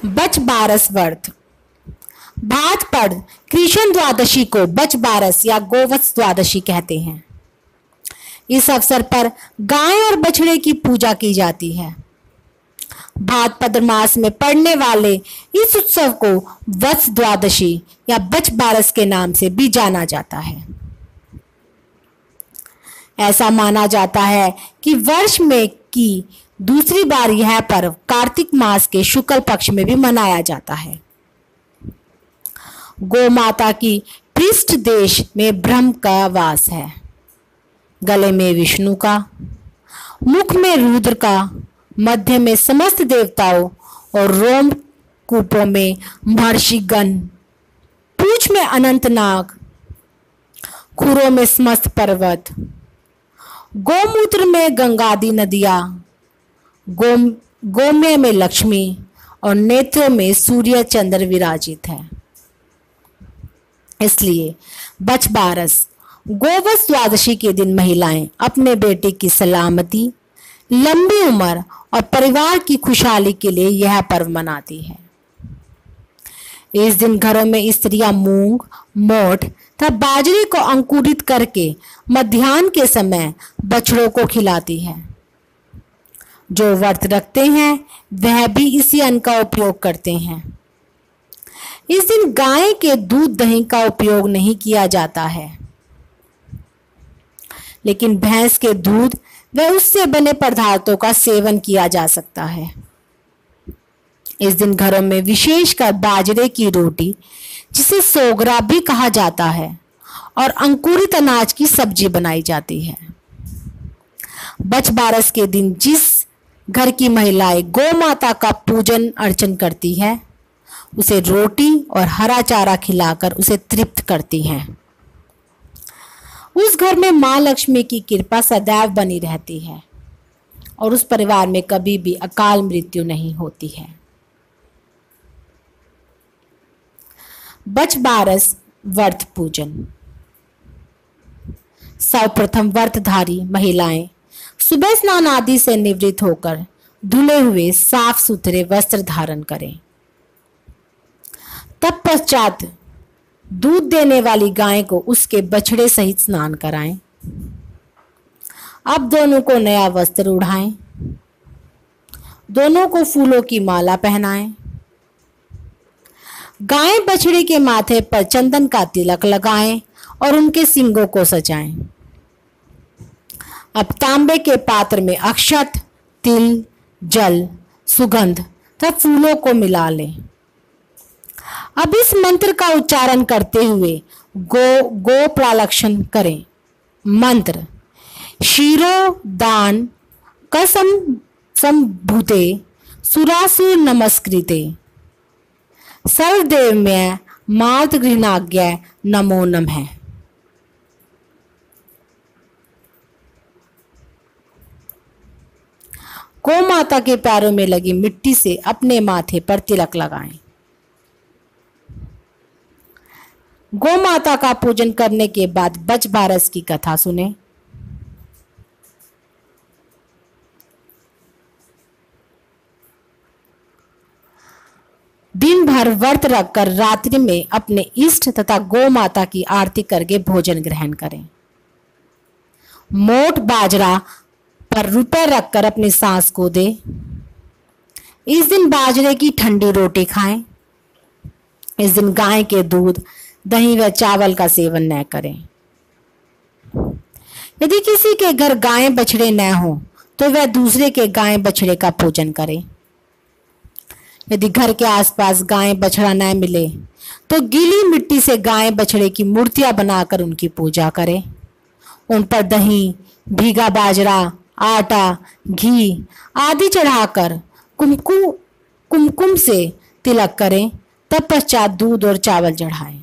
बच बारस व्रत। भाद्रपद कृष्ण द्वादशी को बच बारस या गोवत्स द्वादशी कहते हैं। इस अवसर पर गाय और बछड़े की पूजा की जाती है। भाद्रपद मास में पड़ने वाले इस उत्सव को वत्स द्वादशी या बच बारस के नाम से भी जाना जाता है। ऐसा माना जाता है कि वर्ष में की दूसरी बार यह पर्व कार्तिक मास के शुक्ल पक्ष में भी मनाया जाता है। गौ माता की पृष्ठ देश में ब्रह्म का वास है, गले में विष्णु का, मुख में रुद्र का, मध्य में समस्त देवताओं और रोम कूपों में महर्षि गण, पूंछ में अनंत नाग, खुरों में समस्त पर्वत, गोमूत्र में गंगादि नदियां, गोमय में लक्ष्मी और नेत्रों में सूर्य चंद्र विराजित है। इसलिए बच बारस गोवत्स द्वादशी के दिन महिलाएं अपने बेटे की सलामती, लंबी उम्र और परिवार की खुशहाली के लिए यह पर्व मनाती है। इस दिन घरों में स्त्रियां मूंग, मोठ तथा बाजरे को अंकुरित करके मध्याह्न के समय बछड़ों को खिलाती है। जो व्रत रखते हैं वह भी इसी अन्न का उपयोग करते हैं। इस दिन गाय के दूध दही का उपयोग नहीं किया जाता है, लेकिन भैंस के दूध व उससे बने पदार्थों का सेवन किया जा सकता है। इस दिन घरों में विशेषकर बाजरे की रोटी, जिसे सोगरा भी कहा जाता है, और अंकुरित अनाज की सब्जी बनाई जाती है। बच बारस के दिन जिस घर की महिलाएं गौ माता का पूजन अर्चन करती है, उसे रोटी और हरा चारा खिलाकर उसे तृप्त करती हैं। उस घर में मां लक्ष्मी की कृपा सदैव बनी रहती है और उस परिवार में कभी भी अकाल मृत्यु नहीं होती है। बच बारस व्रत पूजन। सर्वप्रथम व्रतधारी महिलाएं सुबह स्नान आदि से निवृत्त होकर धुले हुए साफ सुथरे वस्त्र धारण करें। तत्पश्चात दूध देने वाली गाय को उसके बछड़े सहित स्नान कराएं। अब दोनों को नया वस्त्र उड़ाएं, दोनों को फूलों की माला पहनाएं। गाय बछड़े के माथे पर चंदन का तिलक लगाएं और उनके सींगों को सजाएं। अब तांबे के पात्र में अक्षत, तिल, जल, सुगंध तथा फूलों को मिला लें। अब इस मंत्र का उच्चारण करते हुए गो प्रालक्षण करें। मंत्र: क्षीरो दान कसम संभूते सुरासुर नमस्कृते सर्वदेवमय मात गृहणाज्ञा नमो नमः। गौ माता के पैरों में लगी मिट्टी से अपने माथे पर तिलक लगाएं। गौ माता का पूजन करने के बाद बच बारस की कथा सुने। दिन भर व्रत रखकर रात्रि में अपने इष्ट तथा गौ माता की आरती करके भोजन ग्रहण करें। मोठ बाजरा पर रुपए रखकर अपनी सास को दे। इस दिन बाजरे की ठंडी रोटी खाएं। इस दिन गाय के दूध, दही व चावल का सेवन न करें। यदि किसी के घर गाय बछड़े न हो तो वह दूसरे के गाय बछड़े का पूजन करे। यदि घर के आसपास गाय बछड़ा न मिले तो गीली मिट्टी से गाय बछड़े की मूर्तियां बनाकर उनकी पूजा करें। उन पर दही, भीगा बाजरा, आटा, घी आदि चढ़ाकर कुमकुम से तिलक करें। तत्पश्चात दूध और चावल चढ़ाएं।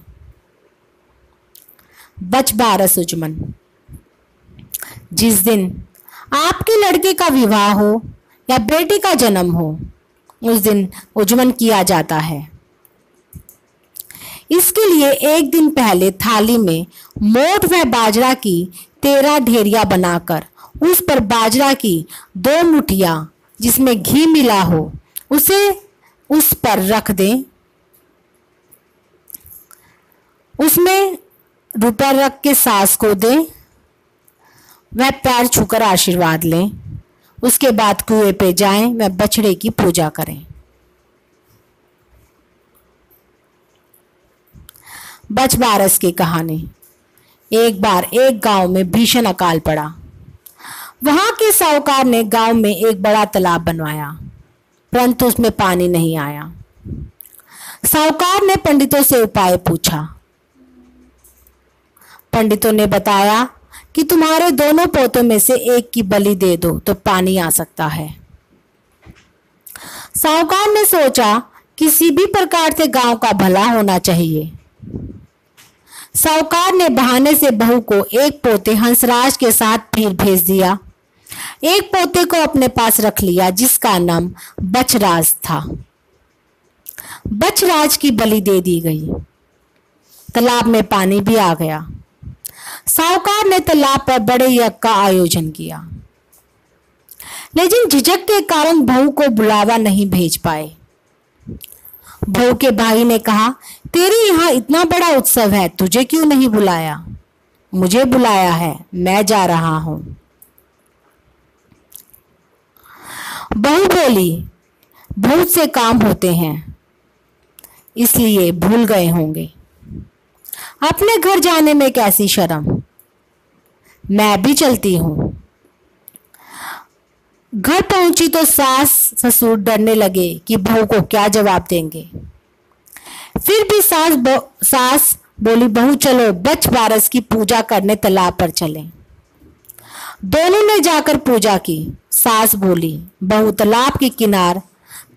बच बारस उजमन। जिस दिन आपके लड़के का विवाह हो या बेटे का जन्म हो, उस दिन उजमन किया जाता है। इसके लिए एक दिन पहले थाली में मोठ व बाजरा की 13 ढेरियां बनाकर उस पर बाजरा की 2 मुठियां जिसमें घी मिला हो उस पर रख दें, उसमें रुपया रख के सास को दें, वह पैर छूकर आशीर्वाद लें। उसके बाद कुएं पे जाएं, वह बछड़े की पूजा करें। बछबारस की कहानी। एक बार एक गांव में भीषण अकाल पड़ा। वहां के साहूकार ने गांव में एक बड़ा तालाब बनवाया, परंतु उसमें पानी नहीं आया। साहूकार ने पंडितों से उपाय पूछा। पंडितों ने बताया कि तुम्हारे दोनों पोतों में से एक की बलि दे दो तो पानी आ सकता है। साहूकार ने सोचा किसी भी प्रकार से गांव का भला होना चाहिए। साहूकार ने बहाने से बहू को एक पोते हंसराज के साथ फिर भेज दिया। एक पोते को अपने पास रख लिया जिसका नाम बछराज था। बछराज की बलि दे दी गई। तालाब में पानी भी आ गया। साहूकार ने तालाब पर बड़े यज्ञ का आयोजन किया, लेकिन झिझक के कारण बहू को बुलावा नहीं भेज पाए। बहू के भाई ने कहा, तेरे यहाँ इतना बड़ा उत्सव है, तुझे क्यों नहीं बुलाया? मुझे बुलाया है, मैं जा रहा हूं। बहू बोली, बहुत से काम होते हैं इसलिए भूल गए होंगे। अपने घर जाने में कैसी शर्म, मैं भी चलती हूं। घर पहुंची तो सास ससुर डरने लगे कि बहू को क्या जवाब देंगे। फिर भी सास बोली, बहू चलो बछबारस की पूजा करने तालाब पर चलें। दोनों ने जाकर पूजा की। सास बोली, बहू तालाब के किनार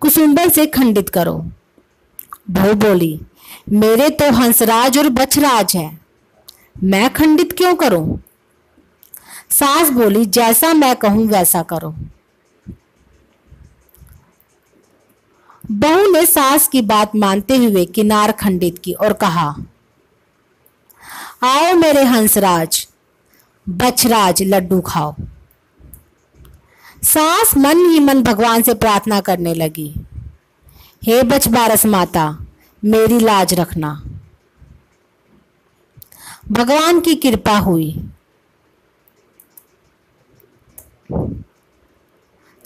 कुसुम्बल से खंडित करो। बहू बोली, मेरे तो हंसराज और बछराज है, मैं खंडित क्यों करूं? सास बोली, जैसा मैं कहूं वैसा करो। बहू ने सास की बात मानते हुए किनार खंडित की और कहा, आओ मेरे हंसराज बछराज लड्डू खाओ। सास मन ही मन भगवान से प्रार्थना करने लगी, हे बछबारस माता मेरी लाज रखना। भगवान की कृपा हुई।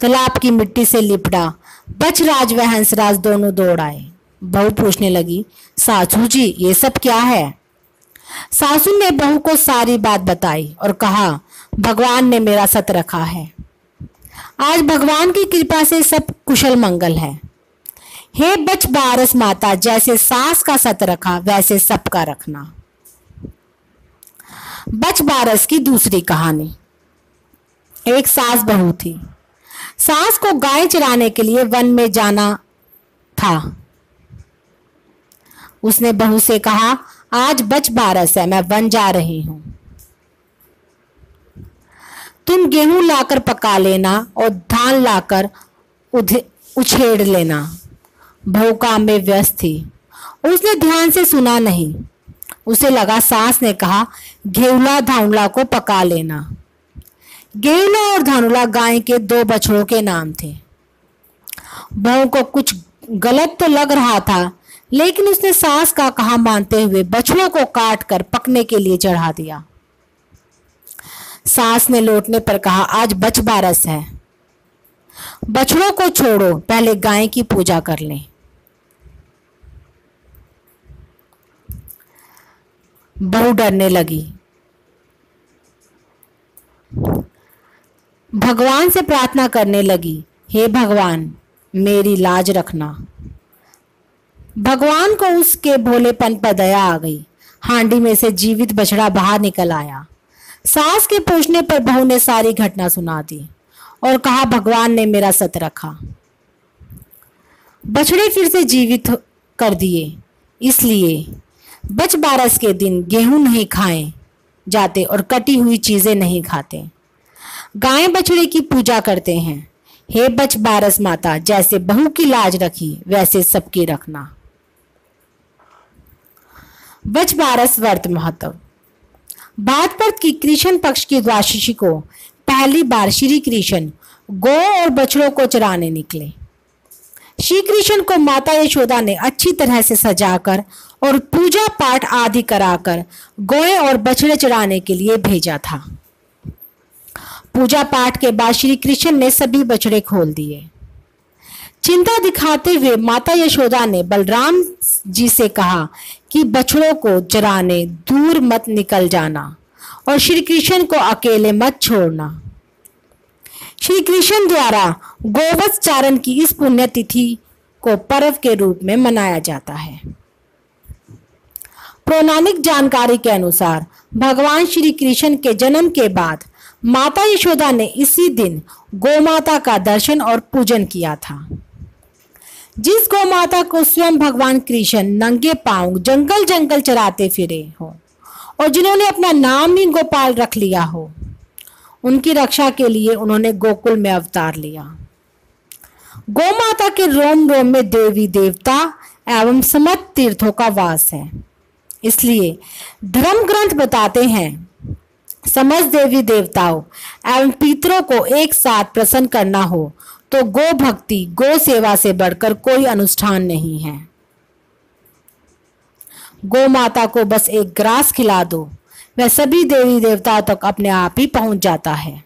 तालाब की मिट्टी से लिपटा बछराज व हंसराज दोनों दौड़ आए। बहू पूछने लगी, सासू जी ये सब क्या है? सासू ने बहू को सारी बात बताई और कहा, भगवान ने मेरा सत रखा है, आज भगवान की कृपा से सब कुशल मंगल है। हे बछबारस माता, जैसे सास का सत रखा वैसे सबका रखना। बछबारस की दूसरी कहानी। एक सास बहू थी। सास को गाय चराने के लिए वन में जाना था। उसने बहू से कहा, आज बछबारस है, मैं वन जा रही हूं, तुम गेहूं लाकर पका लेना और धान लाकर उछेड़ लेना। बहू काम में व्यस्त थी, उसने ध्यान से सुना नहीं। उसे लगा सास ने कहा, घेउला धानुला को पका लेना। घेउला और धानुला गाय के दो बछड़ों के नाम थे। बहू को कुछ गलत तो लग रहा था, लेकिन उसने सास का कहा मानते हुए बछड़ों को काट कर पकने के लिए चढ़ा दिया। सास ने लौटने पर कहा, आज बछबारस है, बछड़ों को छोड़ो, पहले गाय की पूजा कर लें। बहू डरने लगी। भगवान से प्रार्थना करने लगी, हे भगवान मेरी लाज रखना। भगवान को उसके भोलेपन पर दया आ गई। हांडी में से जीवित बछड़ा बाहर निकल आया। सास के पूछने पर बहू ने सारी घटना सुना दी और कहा, भगवान ने मेरा सत रखा। बछड़े फिर से जीवित कर दिए। इसलिए बछबारस के दिन गेहूं नहीं खाए जाते और कटी हुई चीजें नहीं खाते। गाय बछड़े की पूजा करते हैं। हे बछबारस माता, जैसे बहू की लाज रखी वैसे सबकी रखना। बछबारस व्रत महत्व। भाद्रपद की कृष्ण पक्ष की द्वादशी को पहली बार श्री कृष्ण गौ और बछड़ों को चराने निकले। श्री कृष्ण को माता यशोदा ने अच्छी तरह से सजाकर और पूजा पाठ आदि कराकर गौएं और बछड़े चराने के लिए भेजा था। पूजा पाठ के बाद श्री कृष्ण ने सभी बछड़े खोल दिए। चिंता दिखाते हुए माता यशोदा ने बलराम जी से कहा कि बछड़ों को चराने दूर मत निकल जाना और श्री कृष्ण को अकेले मत छोड़ना। श्री कृष्ण द्वारा गोवत्स चारण की इस पुण्य तिथि को पर्व के रूप में मनाया जाता है। पौराणिक जानकारी के अनुसार भगवान श्री कृष्ण के जन्म के बाद माता यशोदा ने इसी दिन गोमाता का दर्शन और पूजन किया था। जिस गोमाता को स्वयं भगवान कृष्ण नंगे पांव जंगल जंगल चराते फिरे हो और जिन्होंने अपना नाम ही गोपाल रख लिया हो, उनकी रक्षा के लिए उन्होंने गोकुल में अवतार लिया। गोमाता के रोम रोम में देवी देवता एवं समस्त तीर्थों का वास है। इसलिए धर्म ग्रंथ बताते हैं, समस्त देवी देवताओं एवं पितरों को एक साथ प्रसन्न करना हो तो गो भक्ति, गो सेवा से बढ़कर कोई अनुष्ठान नहीं है। गो माता को बस एक ग्रास खिला दो, वह सभी देवी देवताओं तक अपने आप ही पहुंच जाता है।